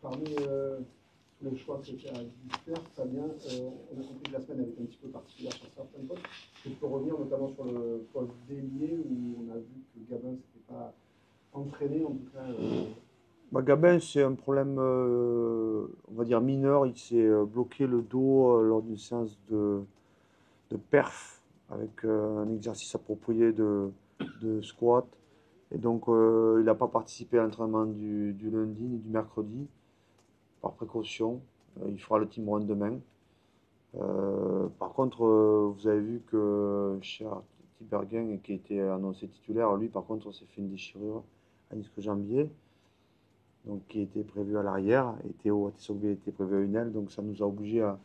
Parmi tous les choix que tu as dû faire, Fabien, on a compris que la semaine avait été un petit peu particulière sur certains postes. Je peux revenir notamment sur le poste d'ailier où on a vu que Gabin ne s'était pas entraîné, en tout cas. Gabin, c'est un problème, on va dire mineur. Il s'est bloqué le dos lors d'une séance de perf avec un exercice approprié de squat. Et donc, il n'a pas participé à l'entraînement du lundi ni du mercredi, par précaution. Il fera le team run demain. Par contre, vous avez vu que Cher Tibergen, qui était annoncé titulaire, lui, par contre, s'est fait une déchirure à l'ischio-jambier, donc qui était prévu à l'arrière, et Théo Atesogbe était prévu à une aile, donc ça nous a obligés à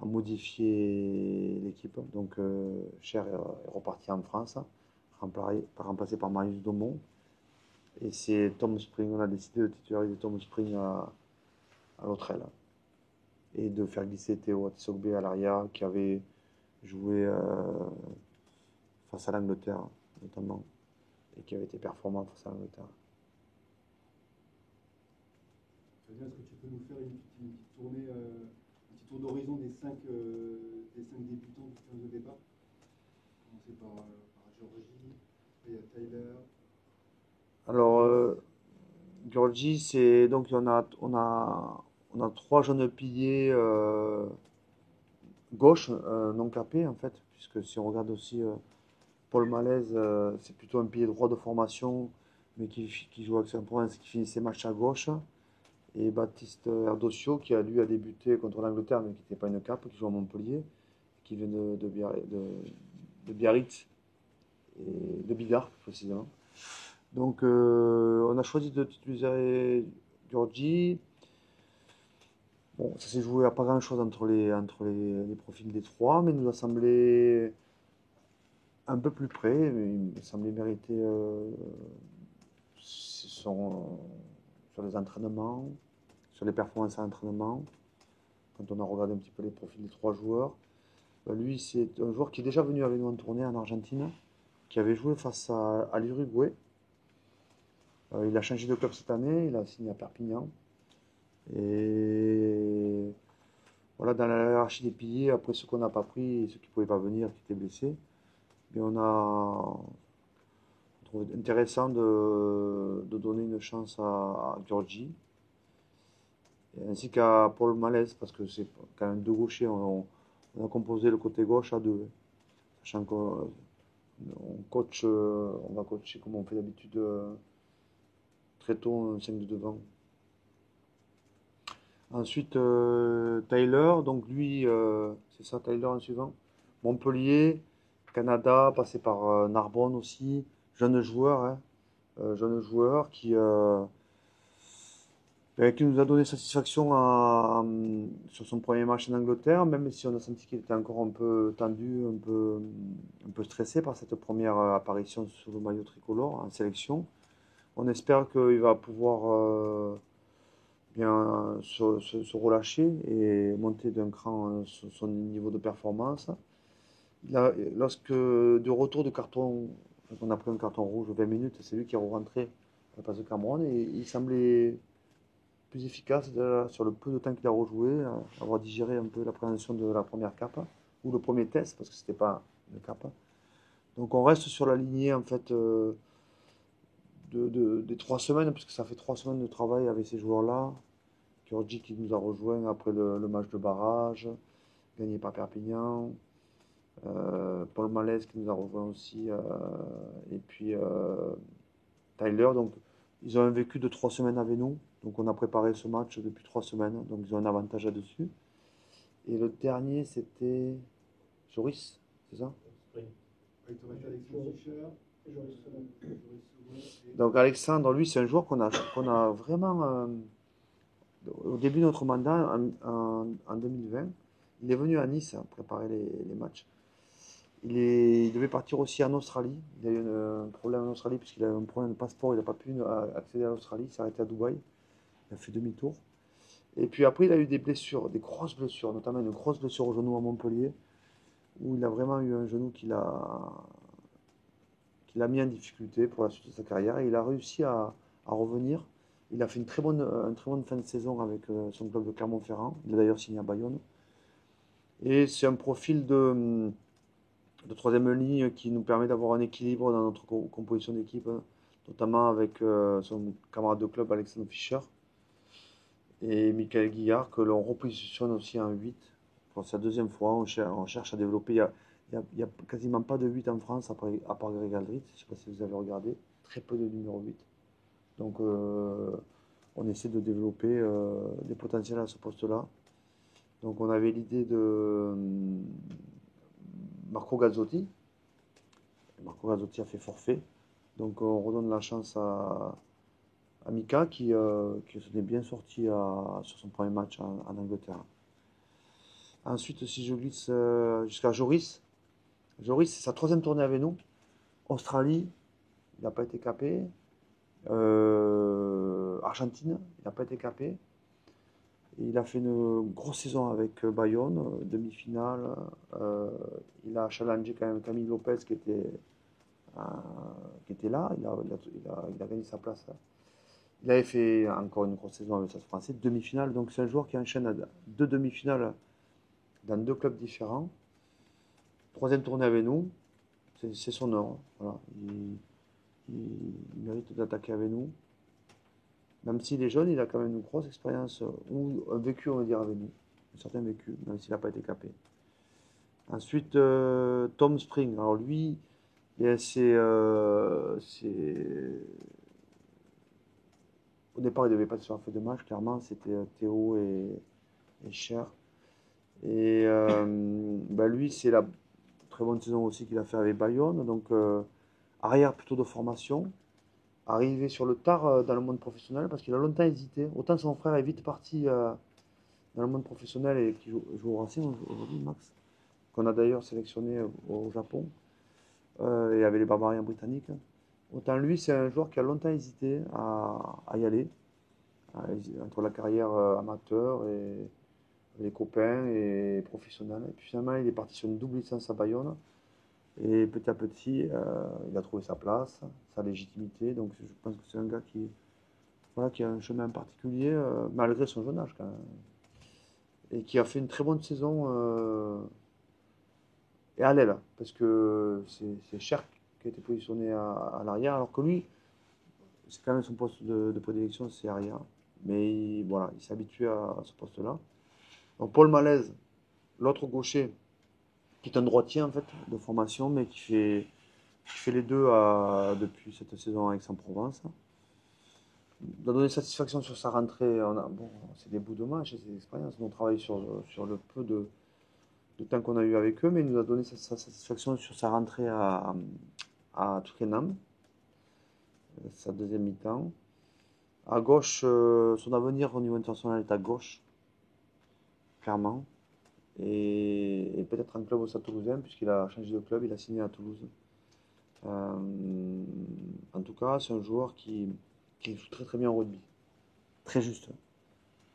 modifier l'équipe. Donc, Cher est reparti en France, remplacé par Marius Domont. Et c'est Tom Spring, on a décidé de titulariser Tom Spring à l'autre aile. Et de faire glisser Théo Atesogbe à l'arrière, qui avait joué face à l'Angleterre, notamment, et qui avait été performant face à l'Angleterre. Est-ce que tu peux nous faire une petite tournée, un petit tour d'horizon des 5 débutants du 15 de départ? Commencer par Georgie, il y a Tyler. Alors, Georgie, c'est donc on a trois jeunes piliers gauche non capés en fait, puisque si on regarde aussi Paul Malaise, c'est plutôt un pilier droit de formation, mais qui joue avec Saint-Provence, qui finit ses matchs à gauche. Et Baptiste Erdosio, qui a lui a débuté contre l'Angleterre, mais qui n'était pas une cape, qui joue à Montpellier, qui vient de Biarritz et de Bigard précisément. Donc on a choisi de titulariser Georgie. Bon, ça s'est joué à pas grand chose entre les profils des trois, mais il nous a semblé un peu plus près. Il me semblait mériter sur les entraînements, sur les performances à l'entraînement. Quand on a regardé un petit peu les profils des trois joueurs, lui, c'est un joueur qui est déjà venu avec nous en tournée en Argentine, qui avait joué face à l'Uruguay. Il a changé de club cette année, il a signé à Perpignan. Et voilà, dans la hiérarchie des piliers, après ceux qu'on n'a pas pris, ceux qui ne pouvaient pas venir, qui étaient blessés, mais on trouve intéressant de donner une chance à Georgie, ainsi qu'à Paul Malaise, parce que c'est quand même deux gauchers. On a composé le côté gauche à deux, sachant qu'on on va coacher comme on fait d'habitude très tôt, un 5 de devant. Ensuite, Tyler, donc lui, c'est ça, Tyler en suivant. Montpellier, Canada, passé par Narbonne aussi. Jeune joueur, hein, jeune joueur qui nous a donné satisfaction sur son premier match en Angleterre, même si on a senti qu'il était encore un peu tendu, un peu stressé par cette première apparition sur le maillot tricolore en sélection. On espère qu'il va pouvoir bien se relâcher et monter d'un cran son niveau de performance. Lorsque de retour de carton, on a pris un carton rouge 20 minutes, c'est lui qui est rentré à la place de Cameron et il semblait plus efficace sur le peu de temps qu'il a rejoué, avoir digéré un peu l'appréhension de la première cape ou le premier test parce que c'était pas une cape. Donc on reste sur la lignée en fait des 3 semaines, parce que ça fait 3 semaines de travail avec ces joueurs-là. Georgie qui nous a rejoint après le match de barrage, gagné par Perpignan. Paul Malaise qui nous a rejoint aussi. Et puis Tyler. Donc ils ont un vécu de 3 semaines avec nous. Donc on a préparé ce match depuis 3 semaines. Donc ils ont un avantage là-dessus. Et le dernier c'était Joris, c'est ça? Donc Alexandre, lui, c'est un joueur qu'on a vraiment, au début de notre mandat, en 2020, il est venu à Nice préparer les matchs. Il devait partir aussi en Australie. Il a eu un problème en Australie puisqu'il a eu un problème de passeport. Il n'a pas pu accéder à l'Australie. Il s'est arrêté à Dubaï. Il a fait demi-tour. Et puis après, il a eu des blessures, des grosses blessures, notamment une grosse blessure au genou à Montpellier, où il a vraiment eu un genou qu'il a mis en difficulté pour la suite de sa carrière. Et il a réussi à revenir Il a fait une très bonne fin de saison avec son club de Clermont-Ferrand. Il a d'ailleurs signé à Bayonne. Et c'est un profil de troisième ligne qui nous permet d'avoir un équilibre dans notre composition d'équipe, hein, notamment avec son camarade de club Alexandre Fischer et Michael Guillard, que l'on repositionne aussi en 8. Pour sa deuxième fois, on cherche à développer. Il y a quasiment pas de 8 en France, à part Greg Aldrit. Je ne sais pas si vous avez regardé. Très peu de numéro 8. Donc, on essaie de développer des potentiels à ce poste-là. Donc, on avait l'idée de Marco Gazzotti. Marco Gazzotti a fait forfait. Donc, on redonne la chance à Mika qui s'en est bien sorti sur son premier match en Angleterre. Ensuite, si je glisse jusqu'à Joris. Joris, c'est sa troisième tournée avec nous. Australie, il n'a pas été capé. Argentine, il n'a pas été capé. Et il a fait une grosse saison avec Bayonne, demi-finale. Il a challengé quand même Camille Lopez euh, qui était là. Il a gagné sa place. Il avait fait encore une grosse saison avec Stade Français, demi-finale. Donc c'est un joueur qui enchaîne deux demi-finales dans deux clubs différents. Troisième tournée avec nous, c'est son heure, hein. Voilà. Il mérite d'attaquer avec nous. Même s'il est jeune, il a quand même une grosse expérience, ou un vécu, on va dire, avec nous. Un certain vécu, même s'il n'a pas été capé. Ensuite, Tom Spring. Alors lui, eh, au départ, il ne devait pas se faire fait de match, clairement. C'était Théo et Cher. Et bah, lui, c'est la très bonne saison aussi qu'il a fait avec Bayonne. Donc, arrière plutôt de formation. Arrivé sur le tard dans le monde professionnel parce qu'il a longtemps hésité. Autant son frère est vite parti dans le monde professionnel et qui joue au Racing aujourd'hui, Max, qu'on a d'ailleurs sélectionné au Japon et avec les Barbarians britanniques. Autant lui, c'est un joueur qui a longtemps hésité à y aller, entre la carrière amateur et les copains et professionnels. Et puis finalement, il est parti sur une double licence à Bayonne. Et petit à petit, il a trouvé sa place, sa légitimité. Donc je pense que c'est un gars voilà, qui a un chemin particulier, malgré son jeune âge quand même. Et qui a fait une très bonne saison et à l'aile, parce que c'est Cher qui a été positionné à l'arrière, alors que lui, c'est quand même son poste de prédilection, c'est arrière. Mais voilà, il s'est habitué à ce poste-là. Donc Paul Malaise, l'autre gaucher, qui est un droitier en fait, de formation, mais qui fait les deux depuis cette saison à Aix-en-Provence. Il a donné satisfaction sur sa rentrée. Bon, c'est des bouts de match, c'est des expériences. On travaille sur le peu de temps qu'on a eu avec eux, mais il nous a donné sa satisfaction sur sa rentrée à Twickenham, sa deuxième mi-temps. À gauche, son avenir au niveau international est à gauche, clairement. Et peut-être un club au Stade Toulousain, puisqu'il a changé de club, il a signé à Toulouse. En tout cas, c'est un joueur qui joue très très bien au rugby. Très juste.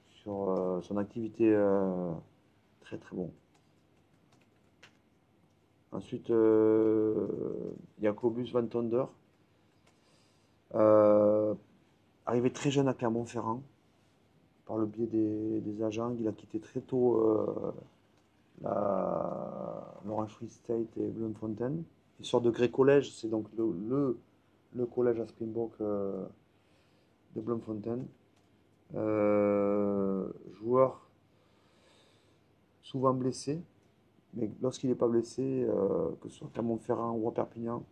Sur son activité, très très bon. Ensuite, Jacobus Van Tonder, euh, arrivé très jeune à Clermont-Ferrand, par le biais des agents. Il a quitté très tôt l'Orange Free State et Bloemfontein. Il sort de Grey College, c'est donc le collège à Springbok de Bloemfontein. Joueur souvent blessé, mais lorsqu'il n'est pas blessé, que ce soit Clermont-Ferrand ou à Perpignan,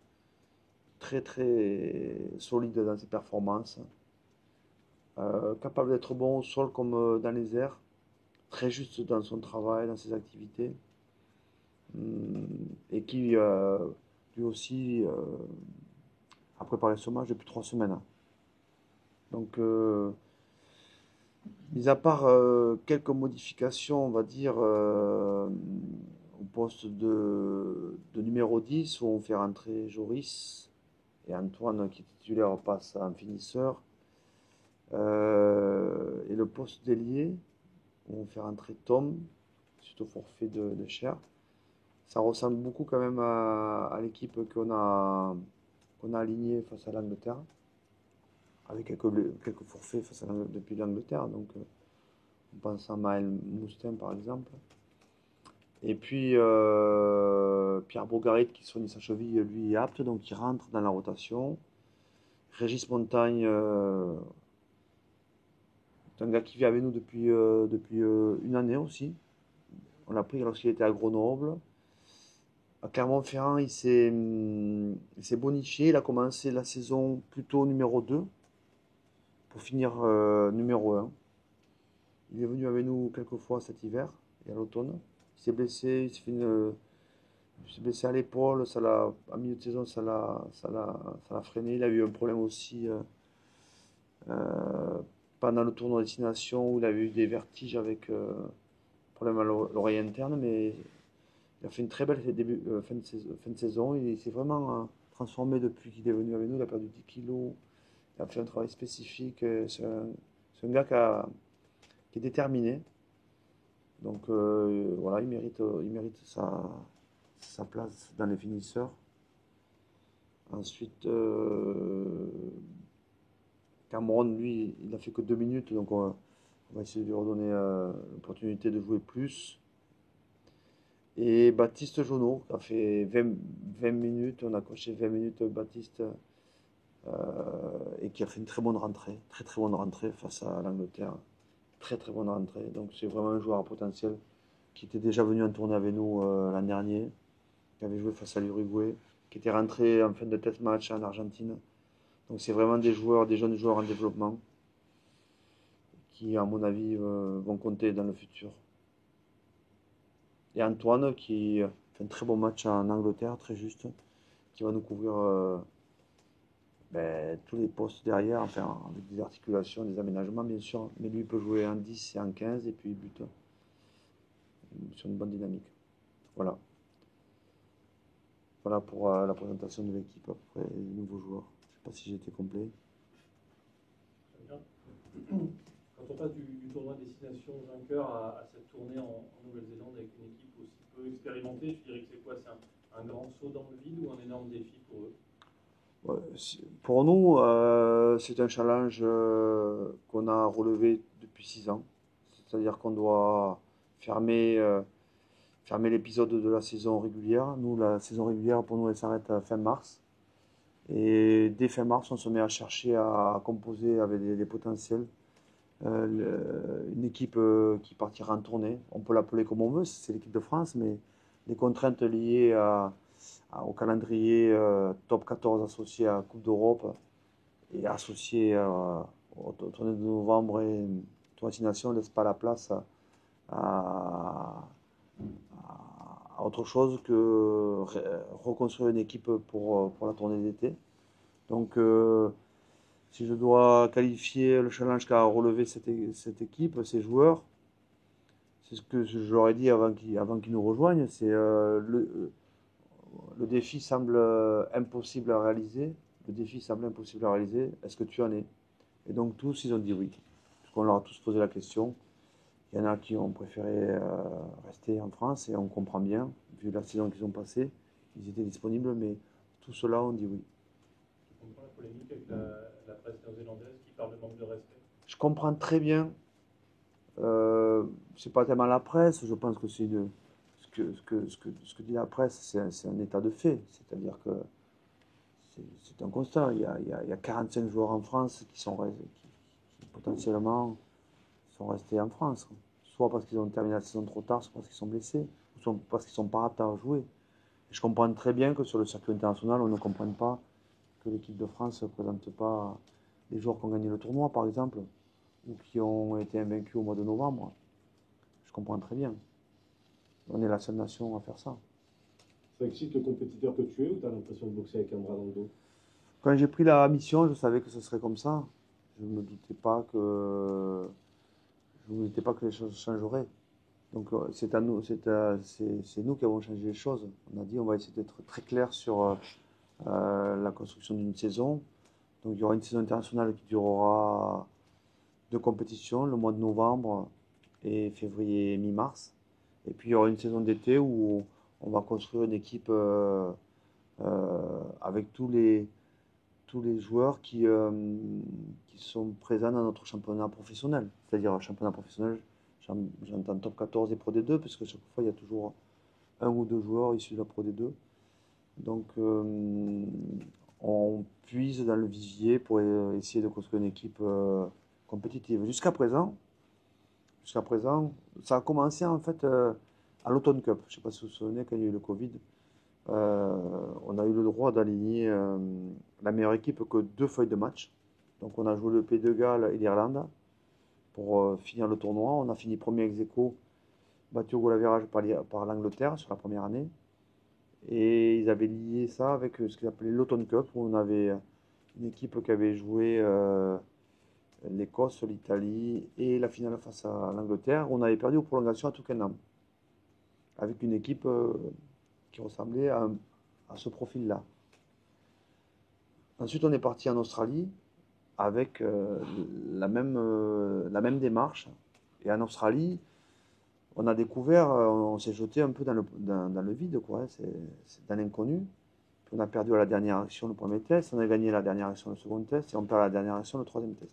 très très solide dans ses performances, capable d'être bon au sol comme dans les airs, très juste dans son travail, dans ses activités, et qui lui aussi a préparé ce match depuis 3 semaines. Donc, mis à part quelques modifications, on va dire, au poste de numéro 10, où on fait rentrer Joris et Antoine, qui est titulaire, passe en finisseur. Et le poste d'ailier, où on fait rentrer Tom, suite au forfait de Cher. Ça ressemble beaucoup quand même à l'équipe qu'on a alignée face à l'Angleterre. avec quelques forfaits depuis l'Angleterre. Donc, on pense à Maël Moustin, par exemple. Et puis, Pierre Bogarit, qui soigne sa cheville, lui est apte, donc il rentre dans la rotation. Régis Montagne, c'est un gars qui vit avec nous depuis une année aussi. On l'a pris lorsqu'il était à Grenoble. À Clermont-Ferrand, il s'est bonifié. Il a commencé la saison plutôt numéro 2 pour finir numéro 1. Il est venu avec nous quelques fois cet hiver et à l'automne. Il s'est blessé, il s'est blessé à l'épaule, à milieu de saison, ça l'a freiné. Il a eu un problème aussi pendant le tournoi de destination où il avait eu des vertiges avec problème à l'oreille interne, mais il a fait une très belle fin de saison. Il s'est vraiment transformé depuis qu'il est venu avec nous. Il a perdu 10 kilos. Il a fait un travail spécifique. C'est un gars qui est déterminé. Donc voilà, il mérite sa place dans les finisseurs. Ensuite, Cameron, lui, il n'a fait que 2 minutes, donc on va essayer de lui redonner l'opportunité de jouer plus. Et Baptiste Jonot, qui a fait 20 minutes, on a coché 20 minutes Baptiste, et qui a fait une très bonne rentrée, très très bonne rentrée face à l'Angleterre. Très très bonne rentrée. Donc c'est vraiment un joueur à potentiel qui était déjà venu en tournée avec nous l'an dernier, qui avait joué face à l'Uruguay, qui était rentré en fin de test match en Argentine. Donc c'est vraiment des jeunes joueurs en développement qui, à mon avis, vont compter dans le futur. Et Antoine qui fait un très bon match en Angleterre, très juste, qui va nous couvrir tous les postes derrière, enfin avec des articulations, des aménagements bien sûr, mais lui peut jouer en 10 et en 15 et puis il bute sur une bonne dynamique. Voilà. Voilà pour la présentation de l'équipe après les nouveaux joueurs. Je ne sais pas si j'ai été complet. Très bien. Quand on passe du tournoi destination vainqueur à cette tournée en Nouvelle-Zélande avec une équipe aussi peu expérimentée, tu dirais que c'est quoi? C'est un grand saut dans le vide ou un énorme défi pour eux? Ouais, pour nous, c'est un challenge qu'on a relevé depuis 6 ans. C'est-à-dire qu'on doit fermer, fermer l'épisode de la saison régulière. Nous, la saison régulière, pour nous, elle s'arrête à fin mars. Et dès fin mars, on se met à chercher à composer avec des potentiels. Une équipe qui partira en tournée. On peut l'appeler comme on veut, c'est l'équipe de France, mais les contraintes liées au calendrier top 14 associé à la Coupe d'Europe et associé au tournée de novembre et tournoi destination ne laisse pas la place à, à autre chose que reconstruire une équipe pour la tournée d'été. Donc, si je dois qualifier le challenge qu'a relevé cette équipe, ces joueurs, c'est ce que je leur ai dit avant qu'ils nous rejoignent, c'est le défi semble impossible à réaliser. Le défi semble impossible à réaliser. Est-ce que tu en es? Et donc tous, ils ont dit oui. Parce qu'on leur a tous posé la question. Il y en a qui ont préféré rester en France et on comprend bien, vu la saison qu'ils ont passée. Ils étaient disponibles, mais tous ceux-là ont dit oui. Tu comprends la polémique avec la presse néo-zélandaise qui parle de manque de respect? Je comprends très bien. C'est pas tellement la presse. Je pense que ce que dit la presse, c'est un état de fait. C'est-à-dire que c'est un constat. Il y a 45 joueurs en France qui potentiellement sont restés en France. Soit parce qu'ils ont terminé la saison trop tard, soit parce qu'ils sont blessés, ou soit parce qu'ils sont pas aptes à jouer. Et je comprends très bien que sur le circuit international, on ne comprenne pas que l'équipe de France ne présente pas les joueurs qui ont gagné le tournoi, par exemple, ou qui ont été invaincus au mois de novembre. Je comprends très bien. On est la seule nation à faire ça. Ça excite le compétiteur que tu es ou tu as l'impression de boxer avec un bras dans le dos? Quand j'ai pris la mission, je savais que ce serait comme ça. Je ne me doutais pas que les choses changeraient. Donc c'est à nous, c'est nous qui avons changé les choses. On a dit on va essayer d'être très clair sur la construction d'une saison. Donc il y aura une saison internationale qui durera 2 compétitions, le mois de novembre et février mi-mars. Et puis il y aura une saison d'été où on va construire une équipe avec tous les joueurs qui sont présents dans notre championnat professionnel. C'est-à-dire, championnat professionnel, j'entends top 14 et Pro D2, parce que chaque fois, il y a toujours un ou deux joueurs issus de la Pro D2. Donc, on puise dans le vivier pour essayer de construire une équipe compétitive. Jusqu'à présent, ça a commencé en fait à l'Automne Cup. Je ne sais pas si vous vous souvenez, quand il y a eu le Covid, on a eu le droit d'aligner la meilleure équipe que 2 feuilles de match. Donc on a joué le Pays de Galles et l'Irlande pour finir le tournoi. On a fini premier ex-aequo, battu au goal average par l'Angleterre sur la première année. Et ils avaient lié ça avec ce qu'ils appelaient l'Automne Cup, où on avait une équipe qui avait joué l'Écosse, l'Italie et la finale face à l'Angleterre. On avait perdu aux prolongations à Twickenham, avec une équipe qui ressemblait à ce profil-là. Ensuite, on est parti en Australie avec la même démarche. Et en Australie, on a découvert, on s'est jeté un peu dans le vide, quoi. C'est dans l'inconnu. Puis on a perdu à la dernière action le premier test, on a gagné la dernière action le second test, et on perd la dernière action le troisième test.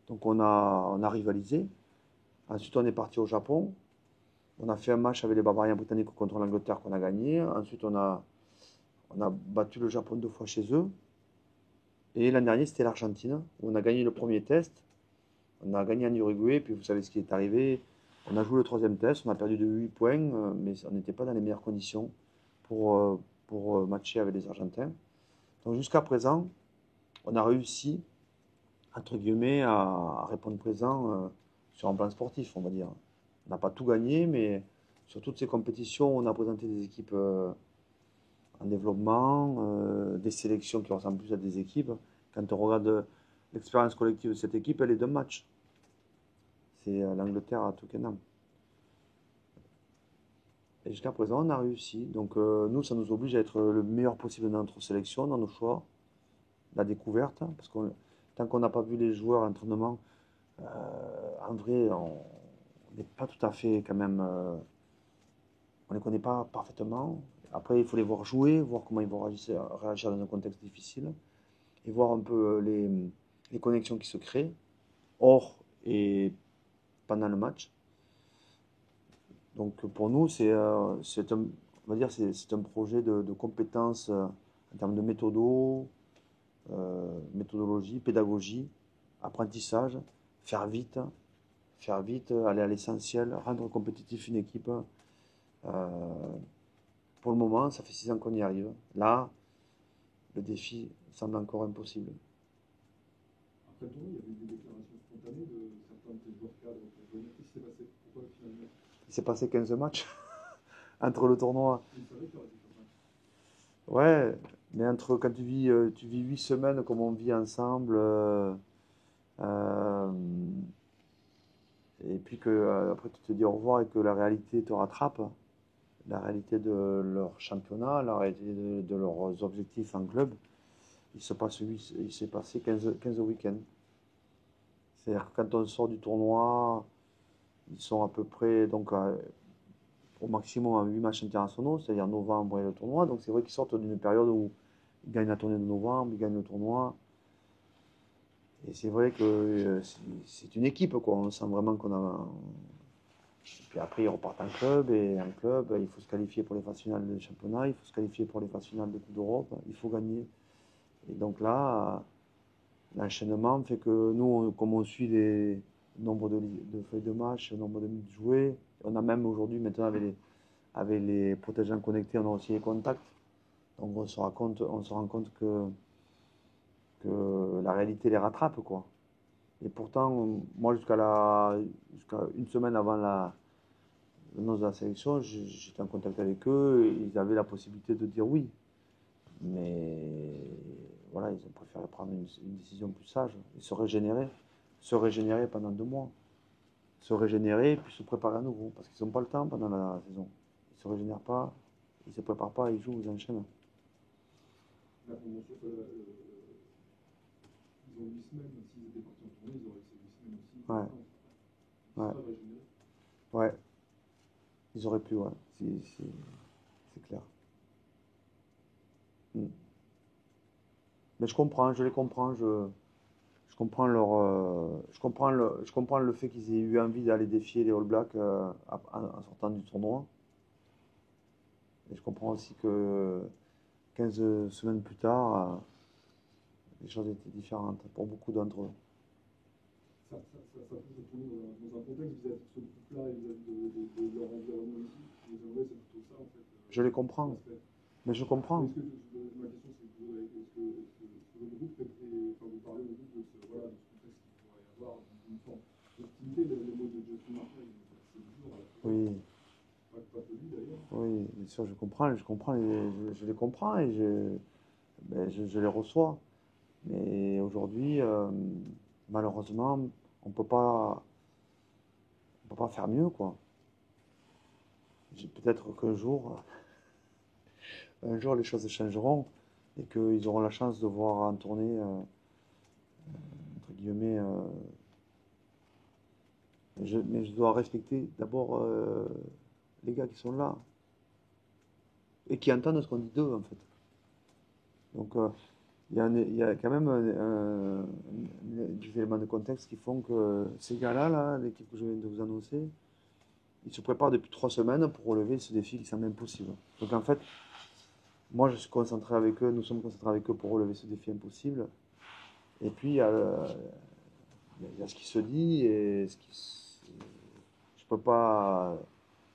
Donc on a rivalisé. Ensuite, on est parti au Japon. On a fait un match avec les Barbarians britanniques contre l'Angleterre qu'on a gagné. Ensuite, on a battu le Japon 2 fois chez eux. Et l'an dernier, c'était l'Argentine, où on a gagné le premier test. On a gagné en Uruguay, puis vous savez ce qui est arrivé. On a joué le troisième test, on a perdu de 8 points, mais on n'était pas dans les meilleures conditions pour matcher avec les Argentins. Donc jusqu'à présent, on a réussi, entre guillemets, à répondre présent sur un plan sportif, on va dire. On n'a pas tout gagné, mais sur toutes ces compétitions, on a présenté des équipes en développement, des sélections qui ressemblent plus à des équipes. Quand on regarde l'expérience collective de cette équipe, elle est d'un match. C'est l'Angleterre à Twickenham. Et jusqu'à présent, on a réussi. Donc nous, ça nous oblige à être le meilleur possible dans notre sélection, dans nos choix, la découverte. Parce que tant qu'on n'a pas vu les joueurs à l'entraînement, en vrai, on n'est pas tout à fait quand même... on ne les connaît pas parfaitement. Après, il faut les voir jouer, voir comment ils vont réagir dans un contexte difficile, et voir un peu les connexions qui se créent, hors et pendant le match. Donc pour nous, c'est un, on va dire, c'est un projet de compétences en termes de méthodologie, pédagogie, apprentissage, faire vite, aller à l'essentiel, rendre compétitif une équipe. Pour le moment, ça fait 6 ans qu'on y arrive. Là, le défi semble encore impossible. Après le tournoi, il y avait des déclarations spontanées de certains de tes joueurs cadres pour venir. Qu'est-ce qui s'est passé? Pourquoi finalement? Il s'est passé 15 matchs entre le tournoi. Tu savais qu'il y aurait des matchs. Ouais, mais entre quand tu vis 8 semaines comme on vit ensemble, euh, et puis que après tu te dis au revoir et que la réalité te rattrape, la réalité de leur championnat, la réalité de leurs objectifs en club, il s'est passé 15 week-ends. C'est-à-dire que quand on sort du tournoi, ils sont à peu près donc au maximum à 8 matchs internationaux, c'est-à-dire novembre et le tournoi. Donc c'est vrai qu'ils sortent d'une période où ils gagnent la tournée de novembre, ils gagnent le tournoi. Et c'est vrai que c'est une équipe, quoi. On sent vraiment qu'on a. Puis après, ils repartent en club, et en club, il faut se qualifier pour les phases finales du championnat, il faut se qualifier pour les phases finales de Coupe d'Europe, il faut gagner. Et donc là, l'enchaînement fait que nous, comme on suit le nombre de feuilles de match, le nombre de minutes jouées, on a même aujourd'hui, maintenant, avec les protègents connectés, on a aussi les contacts. Donc on se rend compte que la réalité les rattrape, quoi. Et pourtant, moi, jusqu'à une semaine avant l'annonce de la sélection, j'étais en contact avec eux, et ils avaient la possibilité de dire oui. Mais voilà, ils ont préféré prendre une décision plus sage et se régénérer pendant 2 mois. Se régénérer, puis se préparer à nouveau, parce qu'ils n'ont pas le temps pendant la saison. Ils ne se régénèrent pas, ils ne se préparent pas, ils jouent, ils enchaînent. Là, on mentionne que ils ont 8 semaines, s'ils étaient partis en tournée, ils auraient ces 8 semaines aussi. Ouais. Ils Ouais. seraient régénérés. Ouais, ils auraient pu, ouais, c'est clair. Mm. Mais je comprends, je les comprends, je je comprends le fait qu'ils aient eu envie d'aller défier les All Blacks en sortant du tournoi. Et je comprends aussi que 15 semaines plus tard, les choses étaient différentes pour beaucoup d'entre eux. Ça peut se tourner dans un contexte vis-à-vis de ce groupe-là et vis-à-vis de leur environnement ici. Les Anglais, c'est plutôt ça, en fait. Je les comprends, L'aspect. mais je comprends. Ma question, c'est toujours, est-ce que le groupe, enfin, vous parlez au groupe de ce contexte qu'il pourrait y avoir, d'une forme d'hostilité, le mot de Justin Martin, c'est dur, Oui, pas que lui d'ailleurs. oui, bien sûr, je comprends, je les comprends et je les reçois. Mais aujourd'hui, malheureusement, on peut pas faire mieux, quoi. Peut-être un jour, les choses changeront et qu'ils auront la chance de voir en tournée, entre guillemets. Mais je dois respecter d'abord les gars qui sont là et qui entendent ce qu'on dit d'eux, en fait. Donc, il y a quand même des éléments de contexte qui font que ces gars-là, là, l'équipe que je viens de vous annoncer, ils se préparent depuis 3 semaines pour relever ce défi qui semble impossible. Donc en fait, moi je suis concentré avec eux, nous sommes concentrés avec eux pour relever ce défi impossible. Et puis il y a ce qui se dit et je peux pas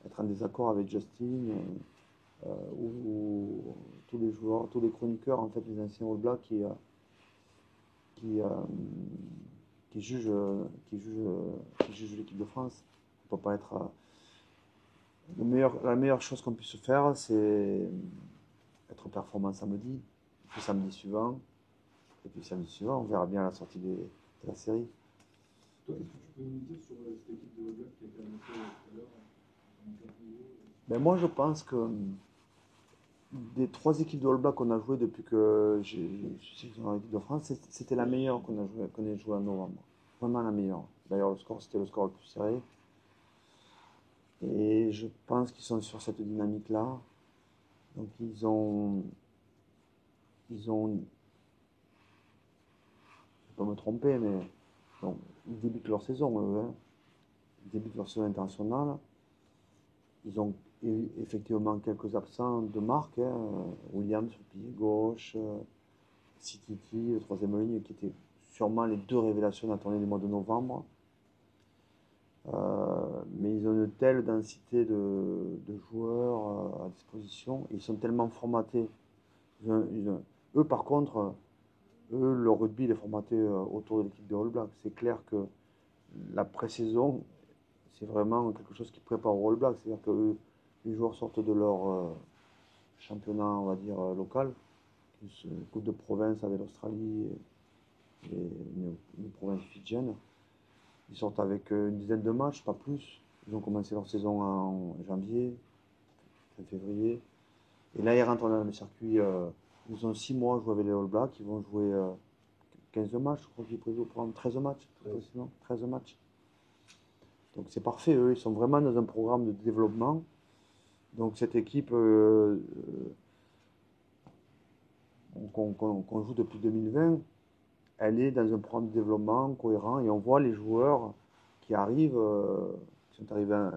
être en désaccord avec Justin ou tous les joueurs, tous les chroniqueurs, en fait, les anciens All Blacks qui, euh, qui jugent, qui jugent l'équipe de France. On peut pas être. La meilleure chose qu'on puisse faire, c'est être performant samedi, puis samedi suivant, et puis samedi suivant, on verra bien la sortie de la série. Toi, qu'est-ce que tu peux nous dire sur cette équipe de All Blacks qui a été annoncée tout à l'heure en interview? Ben moi, je pense que des 3 équipes de All Blacks qu'on a jouées depuis que je suis dans l'équipe de France, c'était la meilleure qu'on ait joué en novembre. Vraiment la meilleure. D'ailleurs, c'était le score le plus serré. Et je pense qu'ils sont sur cette dynamique-là. Donc je ne vais pas me tromper, mais bon, ils débutent leur saison, eux, hein. Ils débutent leur saison internationale. Ils ont eu effectivement quelques absents de marque, hein. Williams sur le pilier gauche, Sititi, le troisième ligne, qui étaient sûrement les 2 révélations de la tournée du mois de novembre. Mais ils ont une telle densité de joueurs à disposition, et ils sont tellement formatés. Eux, par contre, leur rugby est formaté autour de l'équipe de All Blacks. C'est clair que la pré-saison, c'est vraiment quelque chose qui prépare au All Blacks. C'est-à-dire que les joueurs sortent de leur championnat, on va dire, local, une coupe de province avec l'Australie et une province fidjienne. Ils sortent avec une dizaine de matchs, pas plus. Ils ont commencé leur saison en janvier, fin février. Et là, ils rentrent dans le circuit. Ils ont 6 mois à jouer avec les All Blacks. Ils vont jouer 15 matchs. Je crois qu'ils peuvent prendre 13 matchs. 13 matchs. Donc c'est parfait. Eux, ils sont vraiment dans un programme de développement. Donc cette équipe qu'on joue depuis 2020, elle est dans un programme de développement cohérent. Et on voit les joueurs qui arrivent, qui sont arrivés en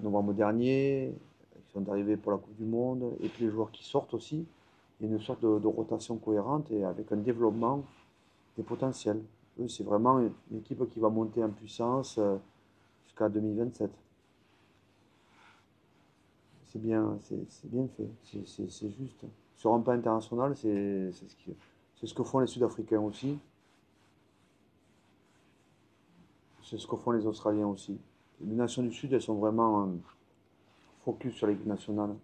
novembre dernier, qui sont arrivés pour la Coupe du Monde, et puis les joueurs qui sortent aussi. Il y a une sorte de rotation cohérente et avec un développement des potentiels. Eux, c'est vraiment une équipe qui va monter en puissance jusqu'à 2027. C'est bien fait, c'est juste. Sur un plan international, c'est ce que font les Sud-Africains aussi. C'est ce que font les Australiens aussi. Les nations du Sud, elles sont vraiment focus sur l'équipe nationale.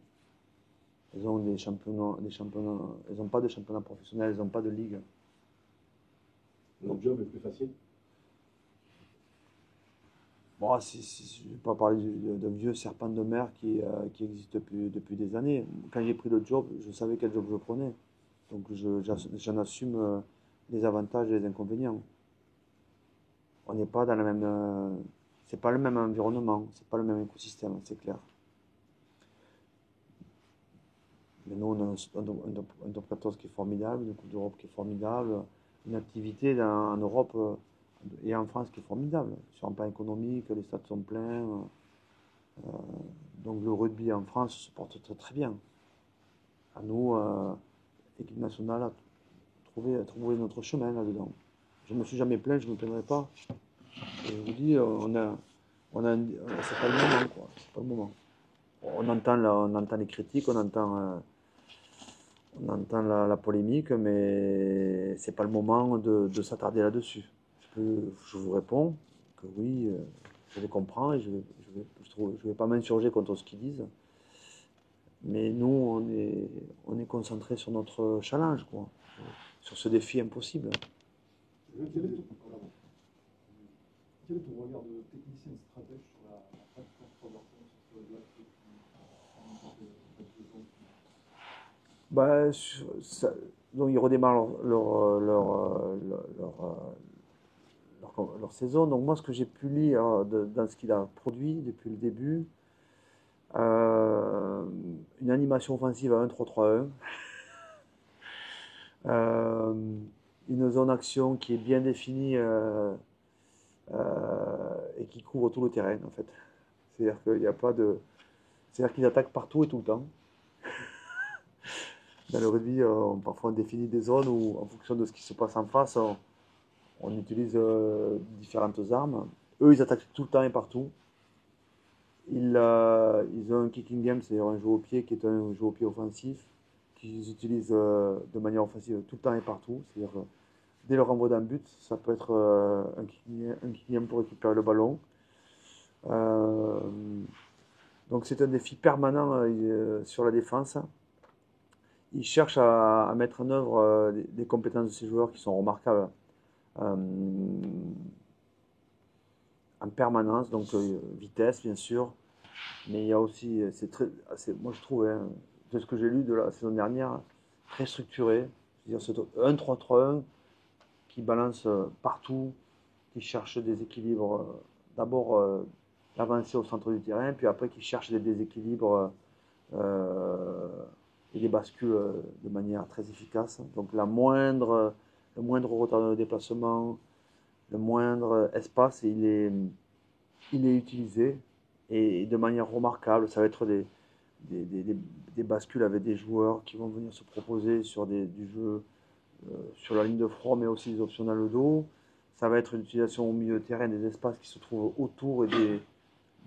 Elles ont des championnats, elles n'ont pas de championnat professionnel, elles n'ont pas de ligue. Le job est plus facile. Bon, je ne vais pas parler d'un vieux serpent de mer qui existe depuis des années. Quand j'ai pris le job, je savais quel job je prenais. Donc j'en assume les avantages et les inconvénients. On n'est pas dans la même. C'est pas le même environnement, c'est pas le même écosystème, c'est clair. Mais nous, on a un top 14 qui est formidable, une Coupe d'Europe qui est formidable, une activité en Europe et en France qui est formidable. Sur un plan économique, les stades sont pleins. Euh, donc le rugby en France se porte très très bien. À nous, équipe nationale, à trouver notre chemin là-dedans. Je ne me suis jamais plaint, je ne me plaindrai pas. Et je vous dis, c'est pas le moment, quoi. C'est pas le moment. On entend les critiques, on entend la polémique, mais c'est pas le moment de s'attarder là-dessus. Je vous réponds que oui, je les comprends et je vais pas m'insurger contre ce qu'ils disent. Mais nous, on est concentré sur notre challenge, quoi, sur ce défi impossible. Quel est ton regard de technicien et stratège sur la plateforme traversée sur ce lac Bah, donc ils redémarrent leur saison. Donc moi, ce que j'ai pu lire dans ce qu'il a produit depuis le début, une animation offensive à 1-3-3-1, euh, une zone action qui est bien définie et qui couvre tout le terrain en fait. C'est-à-dire qu'il n'y a pas de, c'est-à-dire qu'ils attaquent partout et tout le temps. Dans le rugby, parfois on définit des zones où, en fonction de ce qui se passe en face, on utilise différentes armes. Eux, ils attaquent tout le temps et partout. Ils ont un kicking game, c'est-à-dire un jeu au pied qui est un jeu au pied offensif, qu'ils utilisent de manière offensive tout le temps et partout. C'est-à-dire, dès le renvoi d'un but, ça peut être un kicking game pour récupérer le ballon. Euh, donc c'est un défi permanent sur la défense. Ils cherchent à mettre en œuvre les compétences de ces joueurs qui sont remarquables en permanence, donc vitesse bien sûr, mais il y a aussi, moi je trouve, hein, de ce que j'ai lu de la saison dernière, très structuré, c'est-à-dire ce 1-3-3-1 qui balance partout, qui cherche des équilibres, d'abord l'avancée au centre du terrain, puis après qui cherche des déséquilibres et des bascules de manière très efficace. Donc le moindre retard de déplacement, le moindre espace, il est utilisé et de manière remarquable. Ça va être des bascules avec des joueurs qui vont venir se proposer sur du jeu sur la ligne de front, mais aussi des options dans le dos. Ça va être l'utilisation au milieu de terrain des espaces qui se trouvent autour et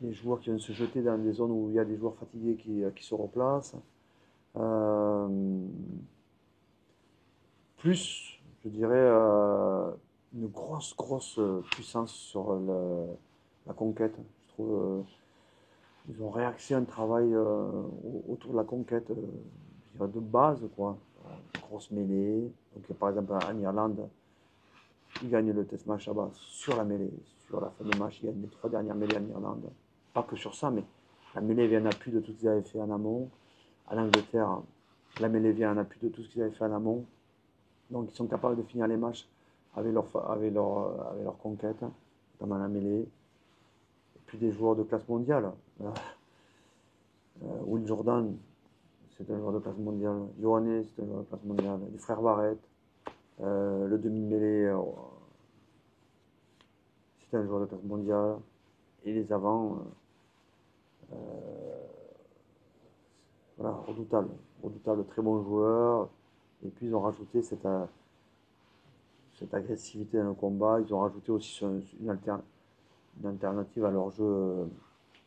des joueurs qui viennent se jeter dans des zones où il y a des joueurs fatigués qui se replacent. Euh, Plus, je dirais, une grosse puissance sur la conquête. Je trouve ils ont réaxé un travail autour de la conquête, je dirais de base, quoi. Grosse mêlée. Donc, par exemple, en Irlande, ils gagnent le test match là-bas sur la mêlée. Sur la fin de match, ils gagnent les 3 dernières mêlées en Irlande. Pas que sur ça, mais la mêlée vient en appui de tout ce qu'ils avaient fait en amont. En Angleterre, la mêlée vient en appui de tout ce qu'ils avaient fait en amont. Donc ils sont capables de finir les matchs avec leur conquête, notamment la mêlée. Et puis des joueurs de classe mondiale. Will Jordan, c'est un joueur de classe mondiale. Ioane, c'est un joueur de classe mondiale. Les frères Barrett, le demi-mêlée, c'est un joueur de classe mondiale. Et les avants, voilà, redoutable. Redoutable, très bons joueurs. Et puis ils ont rajouté cette agressivité dans le combat. Ils ont rajouté aussi une alternative à leur jeu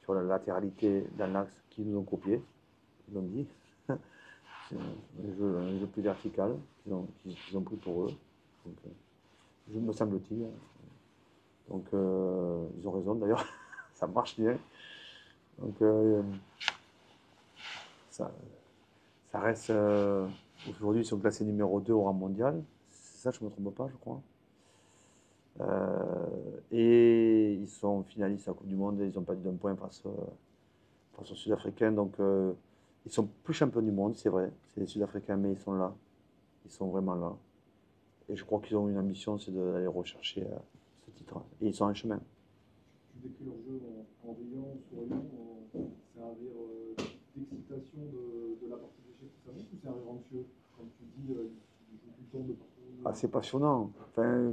sur la latéralité dans l'axe qu'ils nous ont copié. Ils ont dit. C'est un jeu plus vertical qu'ils ont pris pour eux. Donc, me semble-t-il. Donc ils ont raison d'ailleurs. Ça marche bien. Donc ça reste. Aujourd'hui, ils sont classés numéro 2 au rang mondial. C'est ça, je ne me trompe pas, je crois. Et ils sont finalistes à la Coupe du Monde et ils n'ont pas eu d'un point face aux Sud-Africains. Donc ils sont plus champions du monde, c'est vrai. C'est les Sud-Africains, mais ils sont là. Ils sont vraiment là. Et je crois qu'ils ont une ambition, c'est d'aller rechercher ce titre. Et ils sont en chemin. Tu décris leur jeu en riant, en souriant, c'est un rire d'excitation de la partie d'échec qui s'annonce ou c'est un rire anxieux? Comme tu dis, ils jouent tout le temps de partout, assez passionnant. Enfin,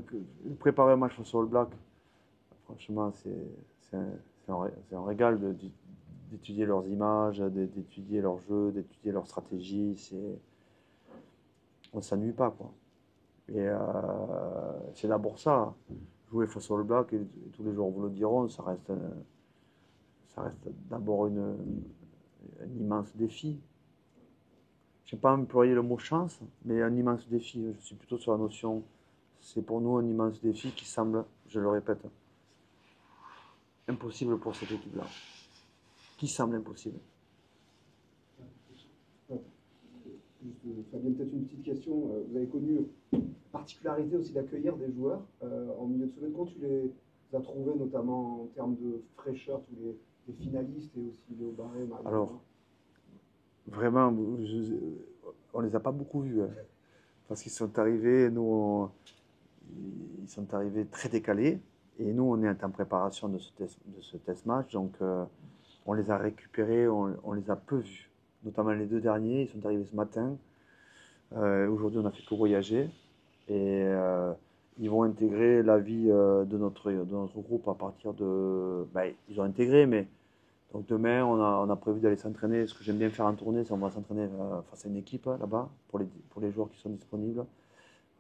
préparer un match face au All Black, franchement, c'est un régal d'étudier leurs images, d'étudier leur jeu, d'étudier leur stratégie. On ne s'ennuie pas, quoi. Et c'est d'abord ça. Jouer face au All Black, et tous les joueurs vous le diront, ça reste d'abord un immense défi. Je n'ai pas employé le mot chance, mais un immense défi. Je suis plutôt sur la notion, c'est pour nous un immense défi qui semble, je le répète, impossible pour cette équipe-là. Qui semble impossible. Juste, Fabien, peut-être une petite question. Vous avez connu la particularité aussi d'accueillir des joueurs en milieu de semaine. Quand tu les as trouvés, notamment en termes de fraîcheur, tous les finalistes et aussi Léo Barré, Mario? Alors, vraiment, on les a pas beaucoup vus, hein, parce qu'ils sont arrivés, ils sont arrivés très décalés, et nous, on est en préparation de ce test match, donc on les a récupérés, on les a peu vus, notamment les deux derniers, ils sont arrivés ce matin. Aujourd'hui, on a fait que voyager, et ils vont intégrer la vie de notre groupe à partir de... Ben, ils ont intégré, mais... Donc demain, on a prévu d'aller s'entraîner. Ce que j'aime bien faire en tournée, c'est qu'on va s'entraîner face à une équipe là-bas, pour les joueurs qui sont disponibles.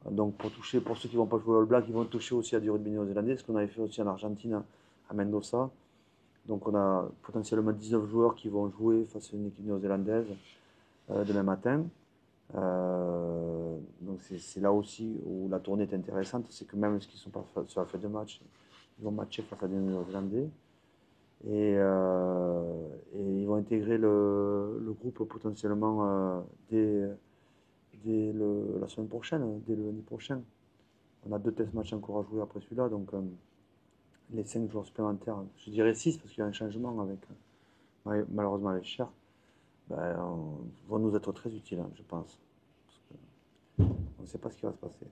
Donc pour ceux qui ne vont pas jouer au All Black, ils vont toucher aussi à du rugby néo-zélandais, ce qu'on avait fait aussi en Argentine, à Mendoza. Donc on a potentiellement 19 joueurs qui vont jouer face à une équipe néo-zélandaise demain matin. Donc c'est là aussi où la tournée est intéressante, c'est que même ceux qui ne sont pas sur la feuille de match, ils vont matcher face à des néo-zélandais. Et ils vont intégrer le groupe potentiellement dès la semaine prochaine, dès le lundi prochain. On a 2 test matchs encore à jouer après celui-là, donc les 5 joueurs supplémentaires, je dirais 6 parce qu'il y a un changement malheureusement avec Cher, vont nous être très utiles, hein, je pense. Parce que on ne sait pas ce qui va se passer.